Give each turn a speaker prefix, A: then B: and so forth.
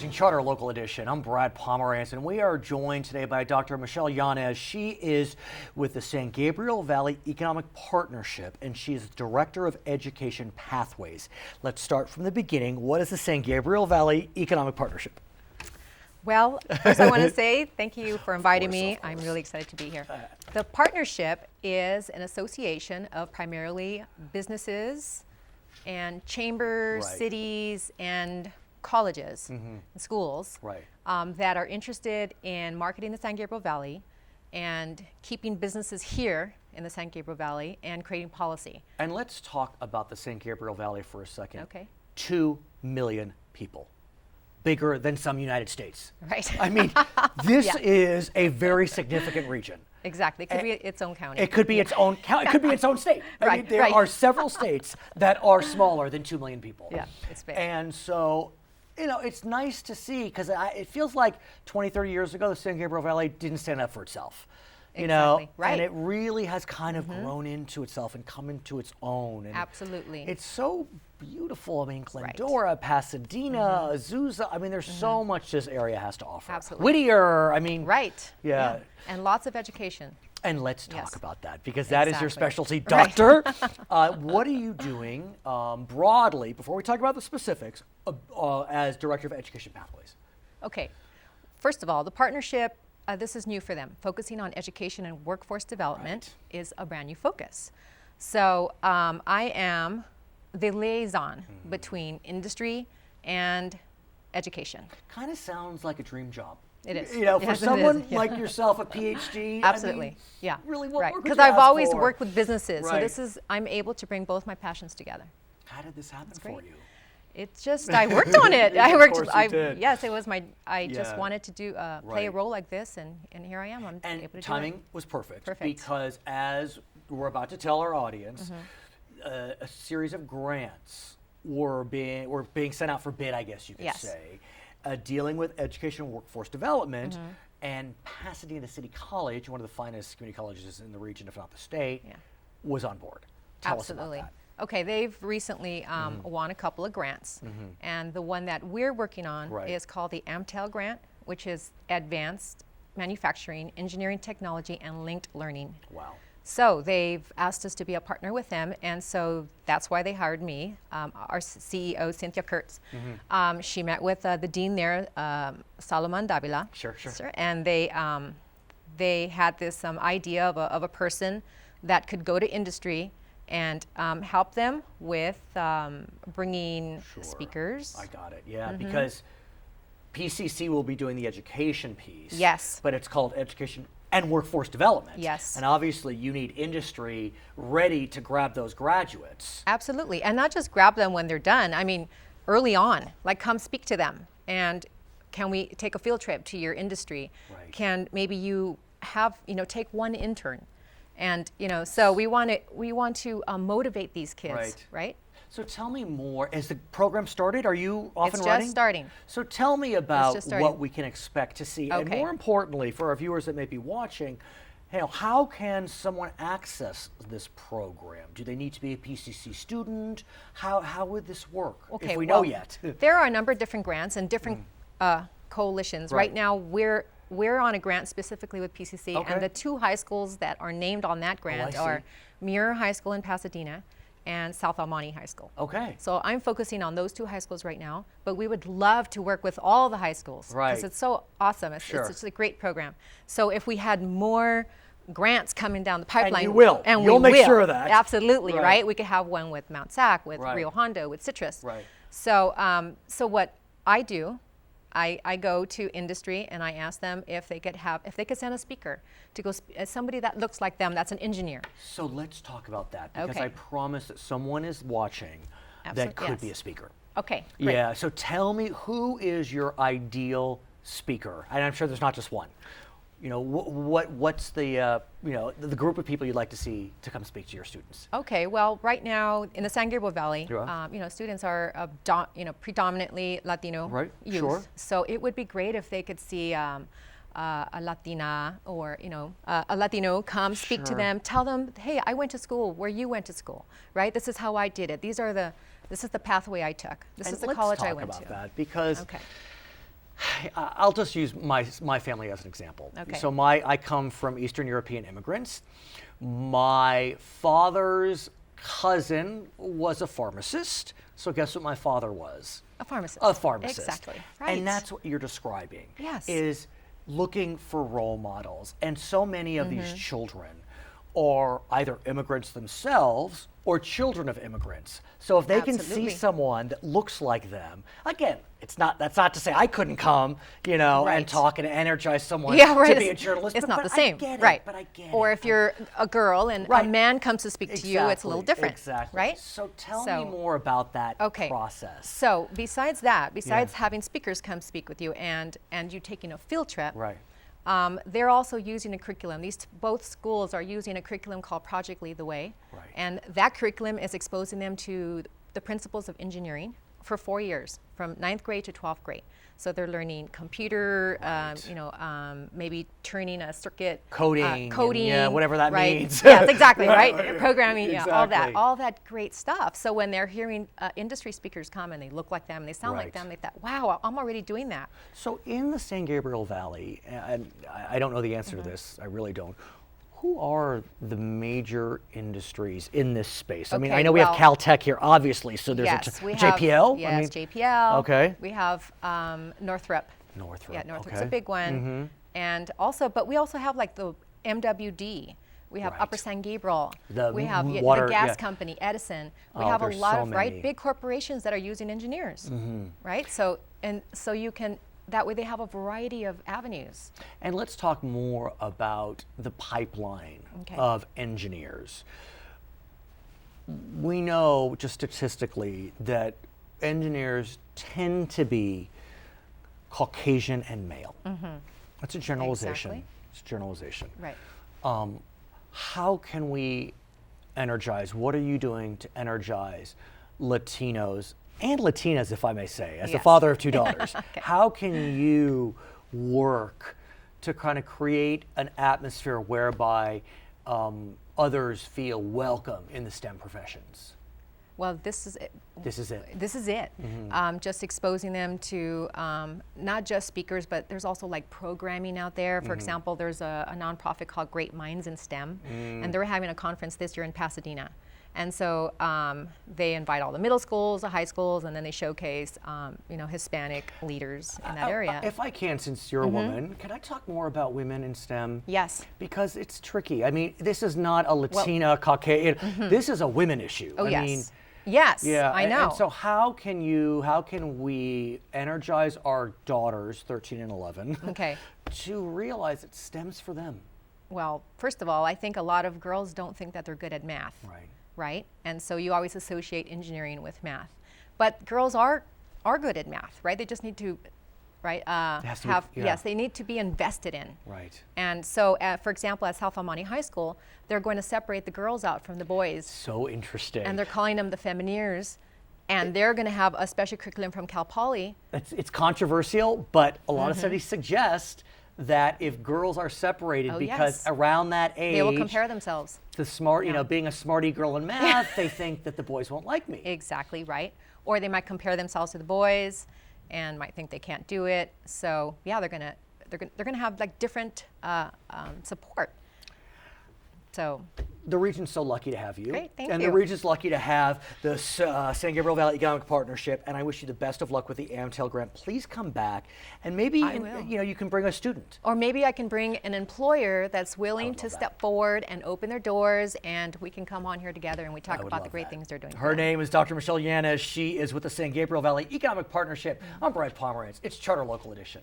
A: watching Charter Local Edition. I'm Brad Pomerance, and we are joined today by Dr. Michelle Yanez. She is with the San Gabriel Valley Economic Partnership, and she is Director of Education Pathways. Let's start from the beginning. What is the San Gabriel Valley Economic Partnership?
B: Well, first I want to say thank you for inviting me. I'm really excited to be here. The partnership is an association of primarily businesses and chambers, cities, and colleges and schools that are interested in marketing the San Gabriel Valley and keeping businesses here in the San Gabriel Valley and creating policy.
A: And let's talk about the San Gabriel Valley for a second.
B: Okay.
A: 2 million people. Bigger than some United States.
B: Right.
A: I mean, this is a very significant region.
B: Exactly. It could be its own county.
A: It could be its own county. It could be its own state. I mean, there are several states that are smaller than 2 million people.
B: Yeah, it's big.
A: And so, you know, it's nice to see because it feels like 20, 30 years ago, the San Gabriel Valley didn't stand up for itself. You know, and it really has kind of grown into itself and come into its own. And
B: absolutely.
A: It's so beautiful. I mean, Glendora, Pasadena, Azusa. I mean, there's so much this area has to offer.
B: Absolutely.
A: Whittier, I mean.
B: Yeah. And lots of education.
A: And let's talk about that because that is your specialty, Doctor. What are you doing broadly, before we talk about the specifics, as Director of Education Pathways?
B: Okay. First of all, the partnership, this is new for them. Focusing on education and workforce development is a brand new focus. So I am the liaison between industry and education.
A: Kind of sounds like a dream job.
B: It is.
A: You know, for someone like yourself, a PhD.
B: Absolutely.
A: I mean, really, what more could
B: because
A: you
B: I've
A: ask
B: always
A: for?
B: worked with businesses, so I'm able to bring both my passions together.
A: How did this happen for you?
B: It's just I worked on it.
A: Of course you did.
B: Yes, it was my. I just wanted to do play a role like this, and here I am. I'm able to do it.
A: And timing was perfect.
B: Perfect.
A: Because as we're about to tell our audience, a series of grants were being sent out for bid, I guess you could say, dealing with education and workforce development. And Pasadena City College, one of the finest community colleges in the region, if not the state, was on board. Tell us about that.
B: Okay, they've recently won a couple of grants, and the one that we're working on is called the AMTEL grant, which is Advanced Manufacturing, Engineering Technology, and Linked Learning.
A: Wow.
B: So they've asked us to be a partner with them, and so that's why they hired me. Our CEO, Cynthia Kurtz, she met with the dean there, Salomon Davila.
A: Sure.
B: And they had this idea of a person that could go to industry and help them with bringing speakers.
A: I got it, because PCC will be doing the education piece.
B: Yes.
A: But it's called Education and Workforce Development.
B: Yes.
A: And obviously you need industry ready to grab those graduates.
B: Absolutely, and not just grab them when they're done. I mean, early on, like come speak to them. And can we take a field trip to your industry? Can maybe you have, take one intern? And so we want to motivate these kids, right?
A: So tell me more. Has the program started? Are you off and running?
B: It's just starting.
A: So tell me about what we can expect to see, and more importantly, for our viewers that may be watching, how can someone access this program? Do they need to be a PCC student? How would this work? If we know yet.
B: There are a number of different grants and different coalitions. Right now, we're on a grant specifically with PCC, and the 2 high schools that are named on that grant are Muir High School in Pasadena and South Almani High School.
A: Okay.
B: So I'm focusing on those 2 high schools right now, but we would love to work with all the high schools because it's so awesome. It's a great program. So if we had more grants coming down the pipeline,
A: and you will,
B: and
A: you'll make sure of that.
B: Absolutely, right? We could have one with Mount Sac, with Rio Hondo, with Citrus. So, so what I do, I go to industry and I ask them if they could send a speaker to go, somebody that looks like them, that's an engineer.
A: So let's talk about that because I promise that someone is watching that could be a speaker.
B: Okay. Great.
A: Yeah. So tell me, who is your ideal speaker? And I'm sure there's not just one. What's the the group of people you'd like to see to come speak to your students?
B: Okay, well, right now in the San Gabriel Valley, students are predominantly Latino youth. So it would be great if they could see a Latina or a Latino come speak to them, tell them, hey, I went to school where you went to school, right? This is how I did it. This is the pathway I took. This is the college I went to.
A: Let's talk about that because I'll just use my family as an example.
B: Okay.
A: So I come from Eastern European immigrants. My father's cousin was a pharmacist. So guess what my father was?
B: A pharmacist.
A: A pharmacist.
B: Exactly. Right.
A: And that's what you're describing.
B: Yes.
A: Is looking for role models. And so many of these children are either immigrants themselves or children of immigrants. So if they can see someone that looks like them, again, that's not to say I couldn't come, and talk and energize someone to be a journalist.
B: It's
A: but
B: not the same,
A: I get it,
B: right?
A: But I get
B: or
A: it.
B: if you're a girl and a man comes to speak to you, it's a little different,
A: exactly.
B: right?
A: So tell me more about that process.
B: So besides having speakers come speak with you and you taking a field trip,
A: right?
B: They're also using a curriculum. Both schools are using a curriculum called Project Lead the Way.
A: Right.
B: And that curriculum is exposing them to the principles of engineering for 4 years, from 9th grade to 12th grade. So they're learning computer, maybe turning a circuit.
A: Coding. Whatever that means.
B: Yes, exactly, right? Programming,
A: exactly.
B: all that great stuff. So when they're hearing industry speakers come and they look like them and they sound like them, they thought, wow, I'm already doing that.
A: So in the San Gabriel Valley, and I don't know the answer to this, I really don't. Who are the major industries in this space? I mean, I know we have Caltech here, obviously, so there's JPL?
B: Yes, JPL.
A: Okay.
B: We have Northrop. Yeah, Northrop's a big one. And also, but we also have like the MWD. We have Upper San Gabriel. We have the gas company, Edison. We have a lot of big corporations that are using engineers, right? So you can. That way they have a variety of avenues.
A: And let's talk more about the pipeline of engineers. We know just statistically that engineers tend to be Caucasian and male. That's a generalization.
B: Exactly.
A: It's a generalization.
B: Right.
A: How can we energize? What are you doing to energize Latinos and Latinas, if I may say, as the father of 2 daughters? How can you work to kind of create an atmosphere whereby others feel welcome in the STEM professions?
B: Well, this is it.
A: This is it.
B: This is it. Just exposing them to not just speakers, but there's also like programming out there. For example, there's a nonprofit called Great Minds in STEM, and they're having a conference this year in Pasadena. And so they invite all the middle schools, the high schools, and then they showcase, Hispanic leaders in that area.
A: If I can, since you're a woman, can I talk more about women in STEM?
B: Yes.
A: Because it's tricky. I mean, this is not a Latina, Caucasian. This is a women issue.
B: Oh,
A: I mean,
B: yes,
A: yeah,
B: I know.
A: And so how can we energize our daughters, 13 and 11, to realize it stems for them?
B: Well, first of all, I think a lot of girls don't think that they're good at math. Right? And so you always associate engineering with math. But girls are good at math, right? They just need to, yes, they need to be invested in.
A: Right.
B: And so, for example, at South El Monte High School, they're going to separate the girls out from the boys.
A: So interesting.
B: And they're calling them the Femineers. And they're going to have a special curriculum from Cal Poly.
A: It's controversial, but a lot of studies suggest that if girls are separated because around that age
B: they will compare themselves.
A: The smart, being a smarty girl in math, they think that the boys won't like me.
B: Exactly right. Or they might compare themselves to the boys and might think they can't do it. So they're gonna have like different support. So
A: the region's so lucky to have you.
B: Great, thank
A: and
B: you.
A: the region's lucky to have the San Gabriel Valley Economic Partnership, and I wish you the best of luck with the Amtel grant. Please come back, and maybe you can bring a student.
B: Or maybe I can bring an employer that's willing to step forward and open their doors, and we can come on here together and we talk about the great things they're doing.
A: Her name is Dr. Michelle Yanez. She is with the San Gabriel Valley Economic Partnership. I'm Brad Pomerance. It's Charter Local Edition.